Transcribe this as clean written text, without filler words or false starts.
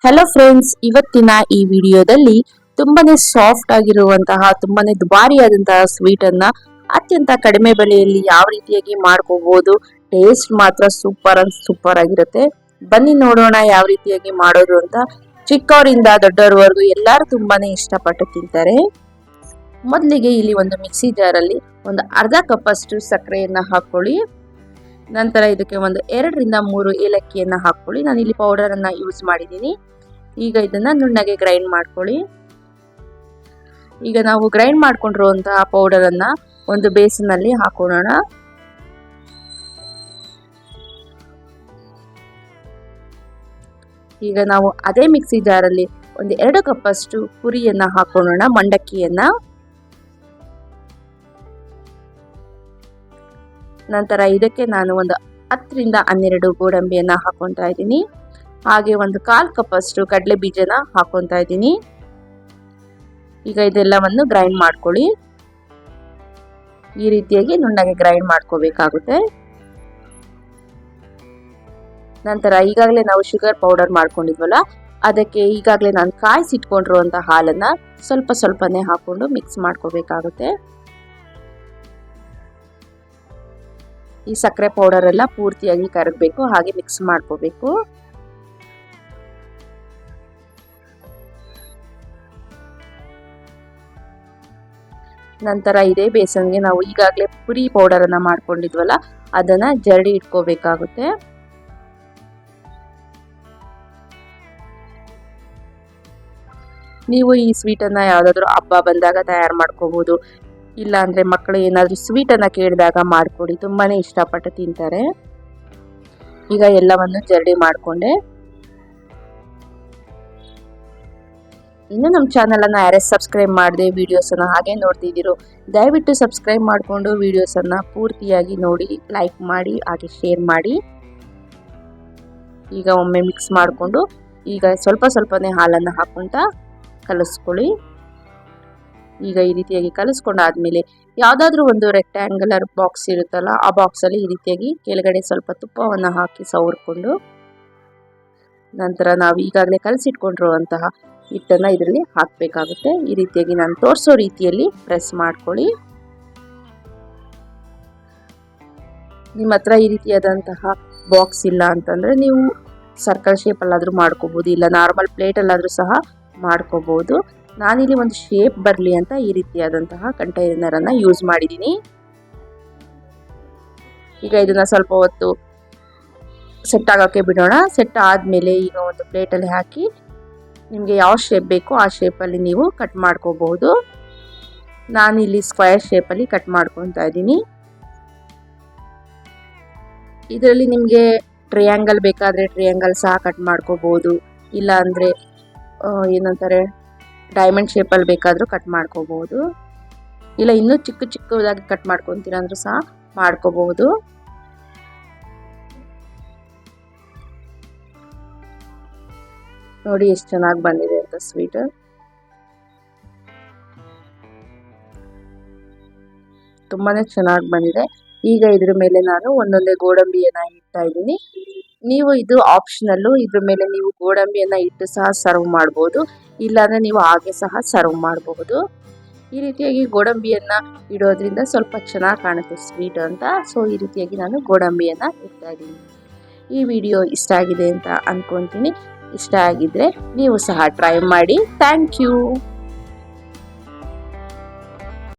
Hello friends, ಇವತ್ತಿನ ಈ ವಿಡಿಯೋದಲ್ಲಿ ತುಂಬಾನೇ ಸಾಫ್ಟ್ ಆಗಿರುವಂತಹ ತುಂಬಾನೇ ದುಬಾರಿಯಾದಂತಹ ಸ್ವೀಟ್ ಅನ್ನ ಅತ್ಯಂತ ಕಡಿಮೆ ಬೆಲೆಯಲ್ಲಿ ಯಾವ ರೀತಿಯಾಗಿ ಮಾಡ್ಕೋಬಹುದು. ಟೇಸ್ಟ್ ಮಾತ್ರ ಸೂಪರ್ ಆಗಿರುತ್ತೆ. ಬನ್ನಿ ನೋಡೋಣ ಯಾವ ರೀತಿಯಾಗಿ ಮಾಡೋದು ಅಂತ. ಚಿಕ್ಕವರಿಂದ ದೊಡ್ಡವರವರೆಗೂ ಎಲ್ಲರೂ ತುಂಬಾನೇ ಇಷ್ಟಪಟ್ಟು ತಿಂತಾರೆ. ಮೊದಲಿಗೆ ಇಲ್ಲಿ ಒಂದು ಮಿಕ್ಸಿ ಜಾರಲ್ಲಿ ಒಂದು ಅರ್ಧ ಕಪ್ ಅಷ್ಟು ಸಕ್ಕರೆಯನ್ನ ಹಾಕೊಳ್ಳಿ. ನಂತರ ಇದಕ್ಕೆ ಒಂದು 2 ರಿಂದ 3 ಏಲಕ್ಕಿಯನ್ನ ಹಾಕೊಳ್ಳಿ. ನಾನು ಇಲ್ಲಿ ಪೌಡರ್ ಅನ್ನ ಯೂಸ್ ಮಾಡಿದ್ದೀನಿ. ಈಗ ಇದನ್ನ ನುಣ್ಣಗೆ ಗ್ರೈಂಡ್ ಮಾಡ್ಕೊಳ್ಳಿ. ಈಗ ನಾವು ಗ್ರೈಂಡ್ ಮಾಡ್ಕೊಂಡಿರುವಂತಹ ಪೌಡರ್ ಅನ್ನ ಒಂದು ಬೇಸನ್ ಅಲ್ಲಿ ಹಾಕೊಳ್ಳೋಣ. ಈಗ ನಾವು ಅದೇ ಮಿಕ್ಸಿ ಜಾರಲ್ಲಿ ಒಂದು 2 ಕಪ್ ಅಷ್ಟು ಪುರಿಯನ್ನ ಹಾಕೊಳ್ಳೋಣ, ಮಂಡಕ್ಕಿಯನ್ನ. ನಂತರ ಇದಕ್ಕೆ ನಾನು ಒಂದು 10 ರಿಂದ 12 ಗೋಡಂಬಿಯನ್ನ ಹಾಕೊತಾ ಇದ್ದೀನಿ. ಹಾಗೆ ಒಂದು 1/4 ಕಪ್ ಅಷ್ಟು ಕಡಲೆ ಬೀಜನ ಹಾಕೊತಾ ಇದ್ದೀನಿ. ಈಗ ಇದೆಲ್ಲವನ್ನು ಗ್ರೈಂಡ್ ಮಾಡ್ಕೊಳ್ಳಿ. ಈ ರೀತಿಯಾಗಿ ನುಣ್ಣಗೆ ಗ್ರೈಂಡ್ ಮಾಡ್ಕೋಬೇಕಾಗುತ್ತೆ. ನಂತರ ಈಗಾಗಲೇ ನಾವು ಶುಗರ್ ಪೌಡರ್ ಮಾಡ್ಕೊಂಡಿದ್ವಲ್ಲ, ಅದಕ್ಕೆ ಈಗಾಗಲೇ ನಾನು ಕಾಯಿಸಿಟ್ಕೊಂಡಿರುವಂತ ಹಾಲನ್ನ ಸ್ವಲ್ಪನೇ ಹಾಕೊಂಡು ಮಿಕ್ಸ್ ಮಾಡ್ಕೋಬೇಕಾಗುತ್ತೆ. ಈ ಸಕ್ಕರೆ ಪೌಡರ್ ಎಲ್ಲ ಪೂರ್ತಿಯಾಗಿ ಕರಗಬೇಕು, ಹಾಗೆ ಮಿಕ್ಸ್ ಮಾಡ್ಕೋಬೇಕು. ನಂತರ ಇದೇ ಬೇಸನ್ಗೆ ನಾವು ಈಗಾಗಲೇ ಪುರಿ ಪೌಡರ್ ಅನ್ನ ಮಾಡ್ಕೊಂಡಿದ್ವಲ್ಲ, ಅದನ್ನ ಜರಡಿ ಇಟ್ಕೋಬೇಕಾಗುತ್ತೆ. ನೀವು ಈ ಸ್ವೀಟ್ ಅನ್ನ ಯಾವ್ದಾದ್ರು ಹಬ್ಬ ಬಂದಾಗ ತಯಾರು ಮಾಡ್ಕೋಬಹುದು. ಇಲ್ಲ ಅಂದ್ರೆ ಮಕ್ಕಳು ಏನಾದ್ರೂ ಸ್ವೀಟ್ ಅನ್ನ ಕೇಳಿದಾಗ ಮಾಡ್ಕೊಡಿ, ತುಂಬಾನೇ ಇಷ್ಟಪಟ್ಟು ತಿಂತಾರೆ. ಈಗ ಎಲ್ಲವನ್ನು ಜರಡಿ ಮಾಡ್ಕೊಂಡೆ. ಇನ್ನು ನಮ್ಮ ಚಾನಲ್ ಅನ್ನ ಯಾರೇ ಸಬ್ಸ್ಕ್ರೈಬ್ ಮಾಡದೆ ವಿಡಿಯೋಸ್ ಅನ್ನ ಹಾಗೆ ನೋಡ್ತಿದ್ದೀರೋ, ದಯವಿಟ್ಟು ಸಬ್ಸ್ಕ್ರೈಬ್ ಮಾಡಿಕೊಂಡು ವಿಡಿಯೋಸ್ ಅನ್ನ ಪೂರ್ತಿಯಾಗಿ ನೋಡಿ, ಲೈಕ್ ಮಾಡಿ, ಹಾಗೆ ಶೇರ್ ಮಾಡಿ. ಈಗ ಒಮ್ಮೆ ಮಿಕ್ಸ್ ಮಾಡಿಕೊಂಡು ಈಗ ಸ್ವಲ್ಪನೇ ಹಾಲನ್ನು ಹಾಕೊಂತ ಕಲಿಸ್ಕೊಳ್ಳಿ. ಈಗ ಈ ರೀತಿಯಾಗಿ ಕಲಿಸ್ಕೊಂಡಾದ್ಮೇಲೆ ಯಾವುದಾದ್ರೂ ಒಂದು ರೆಕ್ಟ್ಯಾಂಗುಲರ್ ಬಾಕ್ಸ್ ಇರುತ್ತಲ್ಲ, ಆ ಬಾಕ್ಸ್ ಅಲ್ಲಿ ಈ ರೀತಿಯಾಗಿ ಕೆಳಗಡೆ ಸ್ವಲ್ಪ ತುಪ್ಪವನ್ನು ಹಾಕಿ ಸವರ್ಕೊಂಡು, ನಂತರ ನಾವು ಈಗಾಗಲೇ ಕಲಸಿಟ್ಕೊಂಡಿರುವಂತಹ ಹಿಟ್ಟನ್ನ ಇದರಲ್ಲಿ ಹಾಕಬೇಕಾಗುತ್ತೆ. ಈ ರೀತಿಯಾಗಿ ನಾನು ತೋರಿಸೋ ರೀತಿಯಲ್ಲಿ ಪ್ರೆಸ್ ಮಾಡ್ಕೊಳ್ಳಿ. ನಿಮ್ಮ ಹತ್ರ ಈ ರೀತಿಯಾದಂತಹ ಬಾಕ್ಸ್ ಇಲ್ಲ ಅಂತಂದ್ರೆ ನೀವು ಸರ್ಕಲ್ ಶೇಪ್ ಅಲ್ಲಾದ್ರೂ ಮಾಡ್ಕೋಬಹುದು, ಇಲ್ಲ ನಾರ್ಮಲ್ ಪ್ಲೇಟ್ ಅಲ್ಲಾದ್ರೂ ಸಹ ಮಾಡ್ಕೋಬಹುದು. ನಾನಿಲ್ಲಿ ಒಂದು ಶೇಪ್ ಬರಲಿ ಅಂತ ಈ ರೀತಿಯಾದಂತಹ ಕಂಟೈನರ್ ಅನ್ನ ಯೂಸ್ ಮಾಡಿದ್ದೀನಿ. ಈಗ ಇದನ್ನ ಸ್ವಲ್ಪ ಹೊತ್ತು ಸೆಟ್ ಆಗೋಕೆ ಬಿಡೋಣ. ಸೆಟ್ ಆದ್ಮೇಲೆ ಈಗ ಒಂದು ಪ್ಲೇಟ್ ಅಲ್ಲಿ ಹಾಕಿ ನಿಮಗೆ ಯಾವ ಶೇಪ್ ಬೇಕೋ ಆ ಶೇಪ್ ಅಲ್ಲಿ ನೀವು ಕಟ್ ಮಾಡ್ಕೋಬಹುದು. ನಾನಿಲ್ಲಿ ಸ್ಕ್ವೇರ್ ಶೇಪ್ ಅಲ್ಲಿ ಕಟ್ ಮಾಡ್ಕೊತಾ ಇದ್ದೀನಿ. ಇದರಲ್ಲಿ ನಿಮಗೆ ಟ್ರಯಾಂಗಲ್ ಬೇಕಾದ್ರೆ ಟ್ರಯಾಂಗಲ್ ಸಹ ಕಟ್ ಮಾಡ್ಕೋಬಹುದು, ಇಲ್ಲ ಅಂದ್ರೆ ಏನಂತಾರೆ ಡೈಮಂಡ್ ಶೇಪ್ ಅಲ್ಲಿ ಬೇಕಾದ್ರೂ ಕಟ್ ಮಾಡ್ಕೋಬಹುದು, ಇಲ್ಲ ಇನ್ನೂ ಚಿಕ್ಕದಾಗಿ ಕಟ್ ಮಾಡ್ಕೊಂತೀರಾ ಅಂದ್ರೂ ಸಹ ಮಾಡ್ಕೋಬಹುದು. ನೋಡಿ ಎಷ್ಟು ಚೆನ್ನಾಗಿ ಬಂದಿದೆ ಅಂತ ಸ್ವೀಟ್. ತುಂಬಾನೇ ಚೆನ್ನಾಗಿ ಬಂದಿದೆ. ಈಗ ಇದ್ರ ಮೇಲೆ ನಾನು ಒಂದೊಂದೇ ಗೋಡಂಬಿಯನ್ನ ಇಡ್ತಾ ಇದ್ದೀನಿ. ನೀವು ಇದು ಆಪ್ಷನಲ್ಲು, ಇದ್ರ ಮೇಲೆ ನೀವು ಗೋಡಂಬಿಯನ್ನ ಇಟ್ಟು ಸಹ ಸರ್ವ್ ಮಾಡಬಹುದು, ಇಲ್ಲಾಂದ್ರೆ ನೀವು ಹಾಗೆ ಸಹ ಸರ್ವ್ ಮಾಡಬಹುದು. ಈ ರೀತಿಯಾಗಿ ಗೋಡಂಬಿಯನ್ನ ಇಡೋದ್ರಿಂದ ಸ್ವಲ್ಪ ಚೆನ್ನಾಗಿ ಕಾಣುತ್ತೆ ಸ್ವೀಟ್ ಅಂತ. ಸೊ ಈ ರೀತಿಯಾಗಿ ನಾನು ಗೋಡಂಬಿಯನ್ನ ಇಡ್ತಾ ಇದ್ದೀನಿ. ಈ ವಿಡಿಯೋ ಇಷ್ಟ ಆಗಿದೆ ಅಂತ ಅನ್ಕೊಂತೀನಿ. ಇಷ್ಟ ಆಗಿದ್ರೆ ನೀವು ಸಹ ಟ್ರೈ ಮಾಡಿ. Thank you.